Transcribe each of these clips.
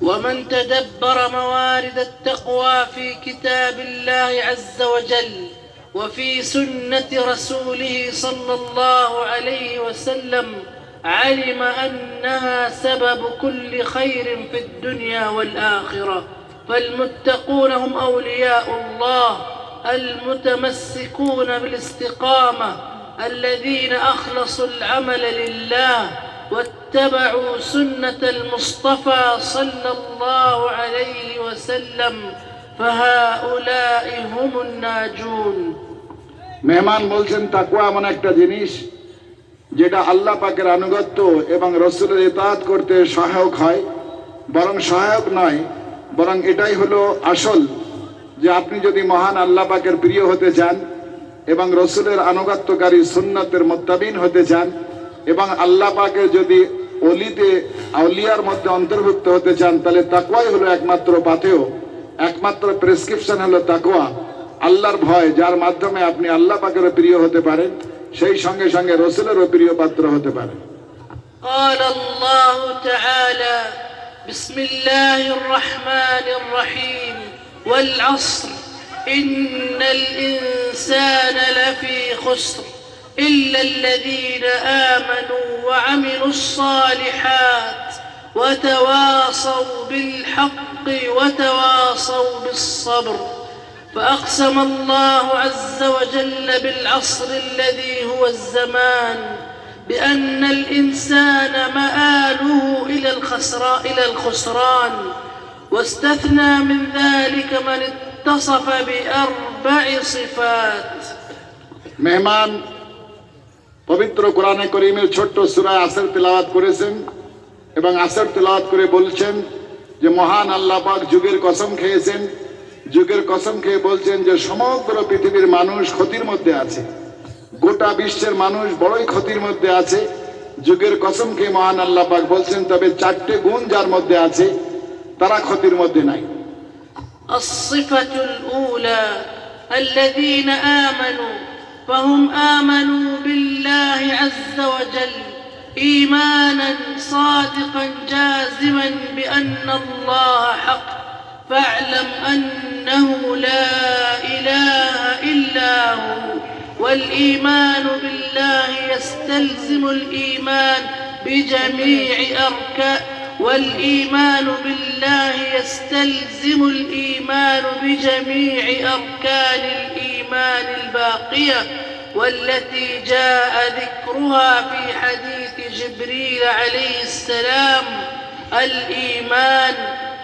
ومن تدبر موارد التقوى في كتاب الله عز وجل وفي سنة رسوله صلى الله عليه وسلم علم أنها سبب كل خير في الدنيا والآخرة. فالمتقون هم أولياء الله المتمسكون بالاستقامة الذين أخلصوا العمل لله واتبعوا سنة المصطفى صلى الله عليه وسلم فهؤلاء هم الناجون. মেহমান বলছেন তাকওয়া এমন একটা জিনিস যেটা আল্লাহ পাকের আনুগত্য এবং রাসূলের ইতাআত করতে সহায়ক হয়, বরং সহায়ক নয়, বরং এটাই হলো আসল যে আপনি যদি মহান আল্লাহ পাকের প্রিয় হতে চান এবং রাসূলের আনুগত্যকারী সুন্নতের মুত্তাবিন হতে চান এবং আল্লাহ পাকের যদি ওলিতে আউলিয়ার মধ্যে অন্তর্ভুক্ত হতে চান, তাহলে তাকওয়াই হলো একমাত্র পাথেয়, একমাত্র প্রেসক্রিপশন হলো তাকওয়া, আল্লাহর ভয়, যার মাধ্যমে আপনি আল্লাহ পাকের প্রিয় হতে পারেন, সেই সঙ্গে সঙ্গে রাসূলেরও প্রিয় পাত্র হতে পারেন। قال الله تعالى: بسم الله الرحمن الرحيم والعصر إن الإنسان لفي خسر إلا الذين آمنوا وعملوا الصالحات وتواصوا بالحق وتواصوا بالصبر. فأقسم الله عز وجل بالعصر الذي هو الزمان بأن الإنسان مآله إلى الخسران، واستثنى من ذلك من اتصف بأربع صفات. মেহমান পবিত্র কোরআনে করিমের ছোট্ট সূরা আসর তেলাওয়াত করেছেন এবং আসর তেলাওয়াত করে বলছেন যে মহান আল্লাহ পাক যুগের কসম খেয়েছেন, যুগের কসম খেয়ে বলছেন যে সমগ্র পৃথিবীর মানুষ ক্ষতির মধ্যে আছে, গোটা বিশ্বের মানুষ বড়ই ক্ষতির মধ্যে আছে। যুগের কসম খেয়ে মহান আল্লাহ পাক বলছেন তবে চারটে গুণ যার মধ্যে আছে তারা ক্ষতির মধ্যে নাই। الصفة الأولى الذين آمنوا فهم آمنوا بالله عز وجل إيمانا صادقا جازما بأن الله حق فاعلم أنه لا إله إلا هو. والإيمان بالله يستلزم الإيمان بجميع أركان الإيمان الباقية والتي جاء ذكرها في حديث جبريل عليه السلام: الإيمان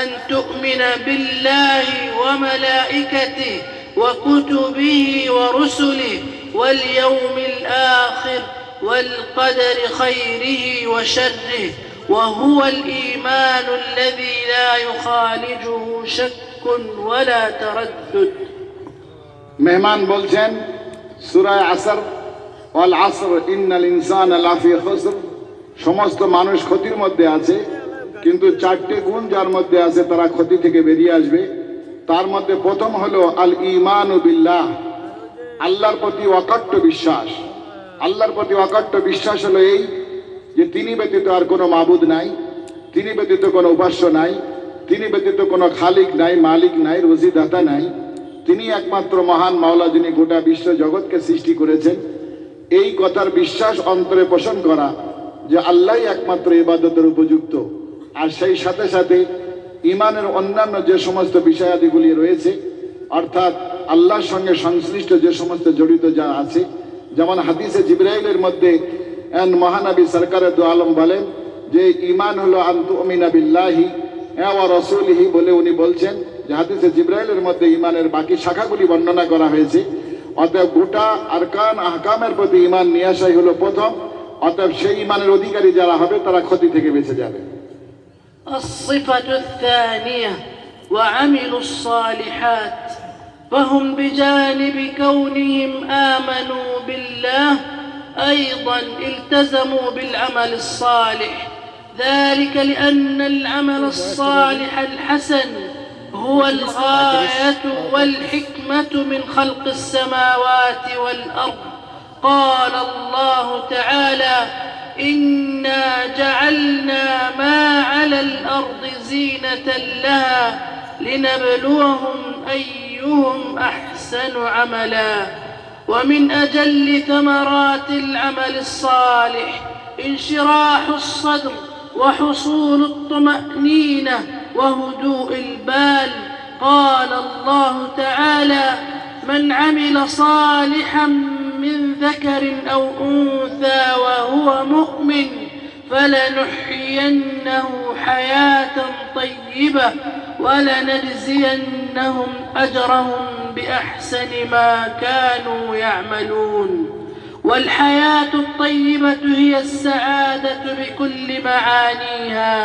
أن تؤمن بالله وملائكته وكتبه ورسله واليوم الآخر والقدر خيره وشره، وهو الإيمان الذي لا يخالجه شك ولا تردد. মেহমান বলছেন সূরা আসর ওয়াল আসর ইন্নাল ইনসানা লাফি খুসর, সমস্ত মানুষ ক্ষতির মধ্যে আছে, কিন্তু চারটে গুণ যার মধ্যে আছে তারা ক্ষতি থেকে বেরিয়ে আসবে। তার মধ্যে প্রথম হলো আল ঈমানু বিল্লাহ, আল্লাহর প্রতি অকাট্য বিশ্বাস। আল্লাহর প্রতি অকাট্য বিশ্বাস হলো এই যে তিনি ব্যতীত আর কোনো মাবুদ নাই, তিনি ব্যতীত কোনো উপাস্য নাই, তিনি ব্যতীত কোনো খালিক নাই, মালিক নাই, রুজিদাতা নাই, তিনি একমাত্র মহান মাওলা যিনি গোটা বিশ্ব জগৎকে সৃষ্টি করেছেন। এই কথার বিশ্বাস অন্তরে পোষণ করা যে আল্লাহই একমাত্র ইবাদতের উপযুক্ত, আর সেই সাথে সাথে ঈমানের অন্যান্য যে সমস্ত বিষয়াদিগুলি রয়েছে, অর্থাৎ আল্লাহর সঙ্গে সংশ্লিষ্ট যে সমস্ত জড়িত যা আছে, যেমন হাদিসে জিবরাইলের মধ্যে মহানবী সরকারে দু আলম বলেন যে ঈমান হলো আন তুমিনা বিল্লাহি ওয়া রাসূলিহি বলে উনি বলছেন যে হাদিসে জিবরাইলের মধ্যে ঈমানের বাকি শাখাগুলি বর্ণনা করা হয়েছে। অতএব গোটা আরকান আহকামের প্রতি ঈমান নিয়ে আসাই হলো প্রথম। অতএব সেই ঈমানের অধিকারী যারা হবে তারা ক্ষতি থেকে বেঁচে যাবে। الصفة الثانية وعملوا الصالحات فهم بجانب كونهم آمنوا بالله أيضا التزموا بالعمل الصالح، ذلك لأن العمل الصالح الحسن هو الغاية والحكمة من خلق السماوات والأرض. قال الله تعالى: إنا جعلنا ما على الأرض زينة لها لنبلوهم أيهم أحسن عملا. ومن أجل ثمرات العمل الصالح انشراح الصدر وحصول الطمأنينة وهدوء البال. قال الله تعالى: من عمل صالحا من ذكر أو أنثى وهو مؤمن فلنحيينه حياة طيبة ولنجزينهم أجرهم بأحسن ما كانوا يعملون. والحياة الطيبة هي السعادة بكل معانيها.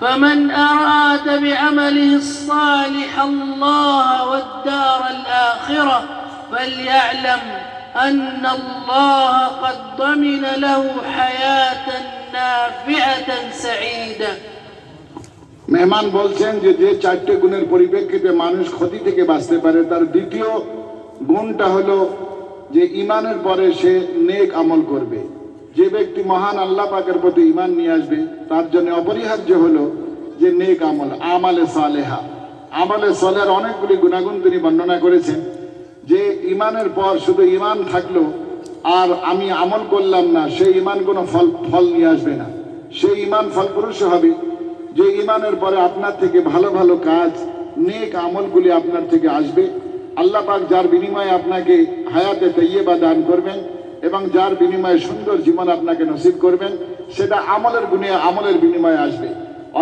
فمن أراد بعمله الصالح الله والدار الآخرة فليعلم أن الله قد ضمن له حياة نافعة سعيدة. মেহমান বলছেন যে যে চারটি গুণের পরিপ্রেক্ষিতে মানুষ ক্ষতি থেকে বাঁচতে পারে তার দ্বিতীয় গুণটা হলো যে ঈমানের পরে সে নেক আমল করবে। যে ব্যক্তি মহান আল্লাহ পাকের প্রতি ঈমান নিয়ে আসবে তার জন্য অপরিহার্য হলো যে নেক আমল, আমালে সালেহা। আমলে সালেহার অনেকগুলি গুণাগুণ তিনি বর্ণনা করেছেন। যে ঈমানের পর শুধু ঈমান থাকলো আর আমি আমল করলাম না, সেই ঈমান কোনো ফল নিয়ে আসবে না। সেই ঈমান ফলপ্রসূ হবে যে ঈমানের পরে আপনার থেকে ভালো ভালো কাজ, নেক আমলগুলি আপনার থেকে আসবে। আল্লাহ পাক যার বিনিময়ে আপনাকে হায়াতে তাইয়্যিবা দান করবেন এবং যার বিনিময়ে সুন্দর জীবন আপনাকে নসিব করবেন, সেটা আমলের গুণে আমলের বিনিময়ে আসবে।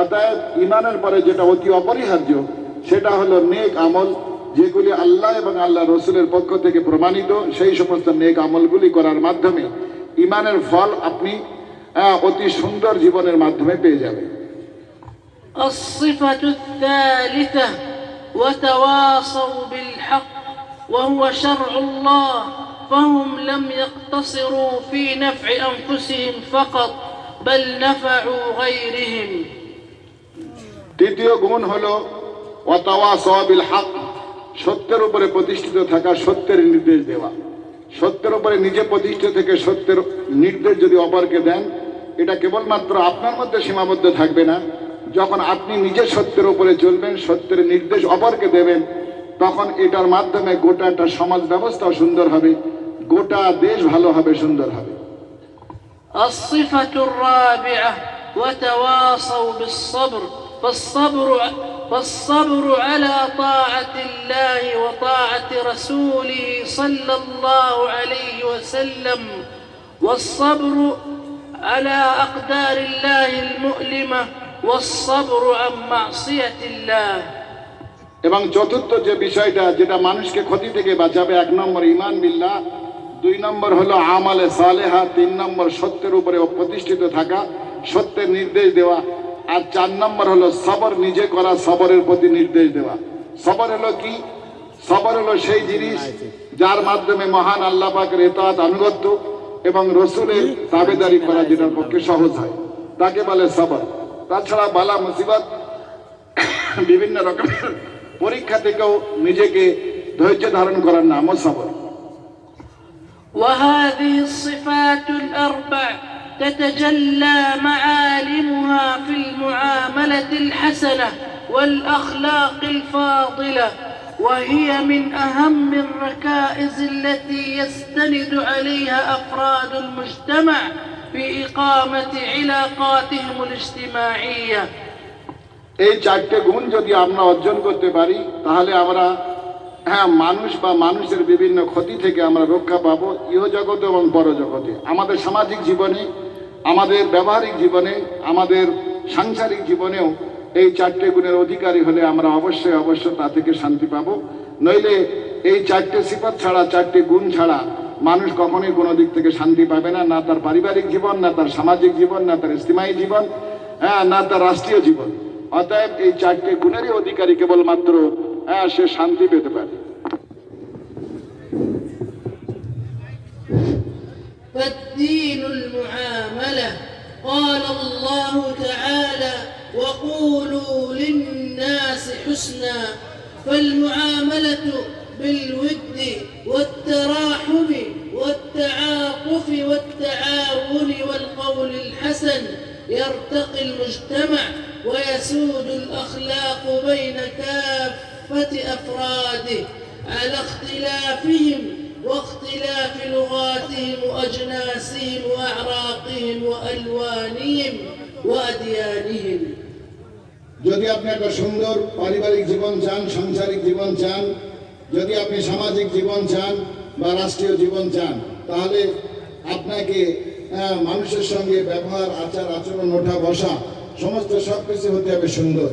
অতএব ঈমানের পরে যেটা অতি অপরিহার্য সেটা হলো নেক আমল, যেগুলি আল্লাহ এবং আল্লাহ রসুলের পক্ষ থেকে প্রমাণিত। সেই সমস্ত নেক আমলগুলি করার মাধ্যমে ঈমানের ফল আপনি অতি সুন্দর জীবনের মাধ্যমে পেয়ে যাবেন। الصفة الثالثة وتواصوا بالحق وهو شرع الله فهم لم يقتصروا في نفع أنفسهم فقط بل نفعوا غيرهم. তৃতীয় গুণ হলো ওয়াতাওয়াসাউ বিল হক, সত্যের উপরে প্রতিষ্ঠিত থাকা, সত্যের নির্দেশ দেওয়া। সত্যের উপরে নিজে প্রতিষ্ঠিত থেকে সত্যের নির্দেশ যদি অপরকে দেন, এটা কেবলমাত্র আপনার মধ্যে সীমাবদ্ধ থাকবে না। যখন আপনি নিজে সত্যের উপরে চলবেন, সত্যের নির্দেশ অপরকে দেবেন, তখন এটার মাধ্যমে গোটা একটা সমাজ ব্যবস্থা সুন্দর হবে, গোটা দেশ ভালো হবে, সুন্দর হবে। الصفة الرابعة وتواصوا بالصبر فالصبر على طاعة الله وطاعة رسوله صلى الله عليه وسلم والصبر على أقدار الله المؤلمة والصبر عن معصية الله. এবং চতুর্থ যে বিষয়টা যেটা মানুষকে ক্ষতি থেকে বাঁচাবে, 1 নম্বর ঈমান বিল্লাহ, 2 নম্বর হলো আমালে সালেহা, 3 নম্বর সত্যের উপরে প্রতিষ্ঠিত থাকা, সত্যের নির্দেশ দেওয়া, আর 4 নম্বর হলো সবর, নিজে করা সবরের প্রতি নির্দেশ দেওয়া। সবর হলো কি? সবর হলো সেই জিনিস যার মাধ্যমে মহান আল্লাহ পাকের ইতাআত, আনুগত্য এবং রসুলের তাবেদারি করা যেটার পক্ষে সহজ হয়, তাকে বলে সবর। তাছাড়া বালা মুসিবত, বিভিন্ন রকমের পরীক্ষা থেকেও নিজেকে ধৈর্য ধারণ করার নামও সবর। وهذه الصفات الأربع تتجلى معالمها في المعاملة الحسنة والأخلاق الفاضلة، وهي من أهم الركائز التي يستند عليها أفراد المجتمع في إقامة علاقاتهم الاجتماعية. এই 4টে গুণ যদি আমরা অর্জন করতে পারি তাহলে আমরা মানুষ বা মানুষের বিভিন্ন ক্ষতি থেকে আমরা রক্ষা পাবো, ইহজগতে এবং পরজগতে। আমাদের সামাজিক জীবনে, আমাদের ব্যবহারিক জীবনে, আমাদের সাংসারিক জীবনেও এই 4টে গুণের অধিকারী হলে আমরা অবশ্যই তা থেকে শান্তি পাবো। নইলে এই 4টে সিফাত ছাড়া, 4টে গুণ ছাড়া মানুষ কখনোই কোনো দিক থেকে শান্তি পাবে না, না তার পারিবারিক জীবন, না তার সামাজিক জীবন, না তার ইজতিমাই জীবন, না তার রাষ্ট্রীয় জীবন। অতএব এই 4টে গুণেরই অধিকারী কেবলমাত্র সে শান্তি পেতে পারে। فالدين المعاملة. قال الله تعالى: وقولوا للناس حسنا. فالمعاملة بالود والتراحم وبالتعاطف والتعاون والقول الحسن يرتقي المجتمع ويسود الأخلاق بين كافة أفراده على اختلافهم واختلاف لغاتهم وأجناسهم وأعراقهم وألوانهم وأديانهم. যদি আপনি একটা সুন্দর পারিবারিক জীবন চান, সাংসারিক জীবন চান, যদি আপনি সামাজিক জীবন চান বা রাষ্ট্রীয় জীবন চান, তাহলে আপনাকে মানুষের সঙ্গে ব্যবহার, আচার আচরণ, ওঠা বসা সমস্ত সব কিছু হতে হবে সুন্দর।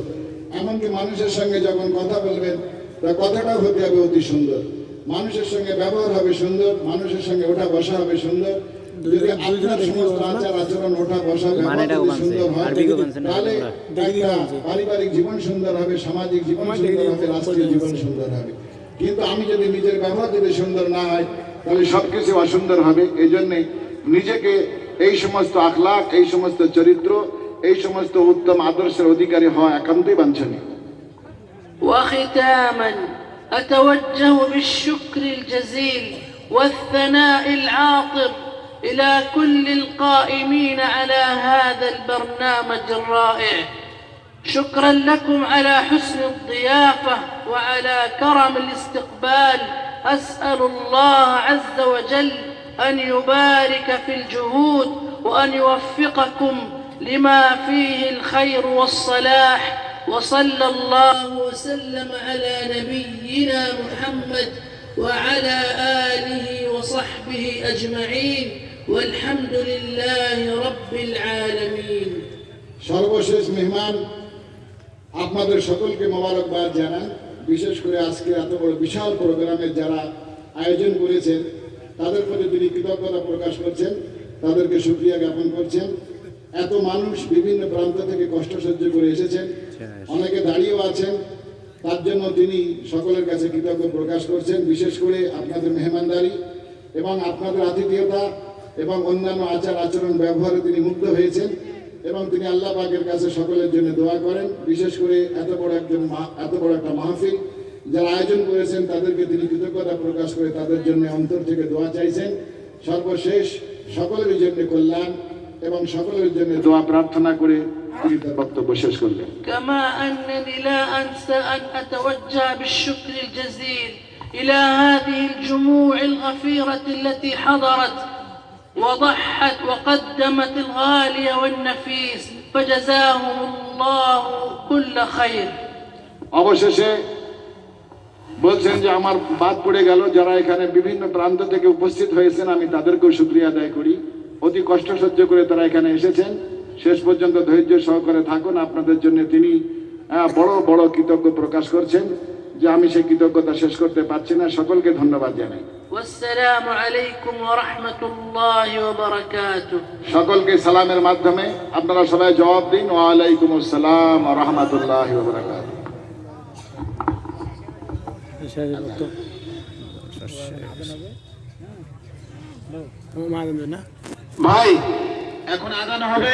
এমনকি মানুষের সঙ্গে যখন কথা বলবেন তা কথাটাও হতে হবে অতি সুন্দর। মানুষের সঙ্গে ব্যবহার হবে সুন্দর, মানুষের সঙ্গে ওঠা বসা হবে সুন্দর। যদি আপনার সমস্ত আচার আচরণ, ওঠা বসা ব্যবহার যদি সুন্দর হয়, তাহলে একটা পারিবারিক জীবন সুন্দর হবে, সামাজিক জীবন সুন্দর হবে, রাষ্ট্রীয় জীবন সুন্দর হবে। কিন্তু আমি যদি নিজের ব্যবহার যদি সুন্দর না হয়, তাহলে সবকিছু অসুন্দর হবে। এই জন্যে নিজেকে এই সমস্ত আখলাক, এই সমস্ত চরিত্র, এই সমস্ত উত্তম আদর্শের অধিকারী হওয়া একান্তই বাঞ্ছনীয়। وختاما أتوجه بالشكر الجزيل والثناء العاطر إلى كل القائمين على هذا البرنامج الرائع. شكرا لكم على حسن الضيافة وعلى كرم الاستقبال. أسأل الله عز وجل أن يبارك في الجهود وأن يوفقكم لما فيه الخير والصلاح. وصلى الله وسلم على نبينا محمد وعلى آله وصحبه أجمعين والحمد لله رب العالمين. সর্বশেষ মেহমান আপনাদের সকলকে মোবারকবাদ জানান। বিশেষ করে আজকে এত বড় বিশাল প্রোগ্রামের যারা আয়োজন করেছেন তাদের প্রতি তিনি কৃতজ্ঞতা প্রকাশ করছেন, তাদেরকে শুকরিয়া জ্ঞাপন করছেন। এত মানুষ বিভিন্ন প্রান্ত থেকে কষ্ট সহ্য করে এসেছেন, অনেকে দাঁড়িয়েও আছেন, তার জন্য তিনি সকলের কাছে কৃতজ্ঞ প্রকাশ করছেন। বিশেষ করে আপনাদের মেহমানদারি এবং আপনাদের আতিথেয়তা এবং অন্যান্য আচার আচরণ ব্যবহারে তিনি মুগ্ধ হয়েছেন এবং তিনি আল্লাহ পাকের কাছে সকলের জন্য দোয়া করেন। বিশেষ করে এত বড় একটা মাহফিল যারা আয়োজন করেছেন তাদেরকে তিনি কৃতজ্ঞতা প্রকাশ করে তাদের জন্য অন্তর থেকে দোয়া চাইছেন। সর্বশেষ সকলের জন্য কল্যাণ এবং সকলের জন্য দোয়া প্রার্থনা করে তিনি তার বক্তব্য শেষ করলেন। كما أنني لا أنسى أن أتوجه بالشكر الجزيل إلى هذه الجموع الغفيرة التي حضرت وضحت وقدمت الغالي والنفيس فجزاهم الله كل خير. অবশেষে বলছেন যে আমার বাদ পড়ে গেল, যারা এখানে বিভিন্ন প্রান্ত থেকে উপস্থিত হয়েছেন আমি তাদেরকেও শুকরিয়া আদায় করি। অতি কষ্ট সহ্য করে তারা এখানে এসেছেন, শেষ পর্যন্ত ধৈর্য সহকারে থাকুন। আপনাদের জন্য তিনি বড় বড় কৃতজ্ঞ প্রকাশ করছেন যে আমি সেই কৃতজ্ঞতা শেষ করতে পারছি না। সকলকে ধন্যবাদ জানাই। والسلام عليكم ورحمة الله وبركاته. সকলকে সালামের মাধ্যমে আপনারা সবাই জবাব দিন, ওয়া আলাইকুম আসসালাম ওয়া রাহমাতুল্লাহি ওয়া বারাকাতুহু। ভাই এখন আজান হবে।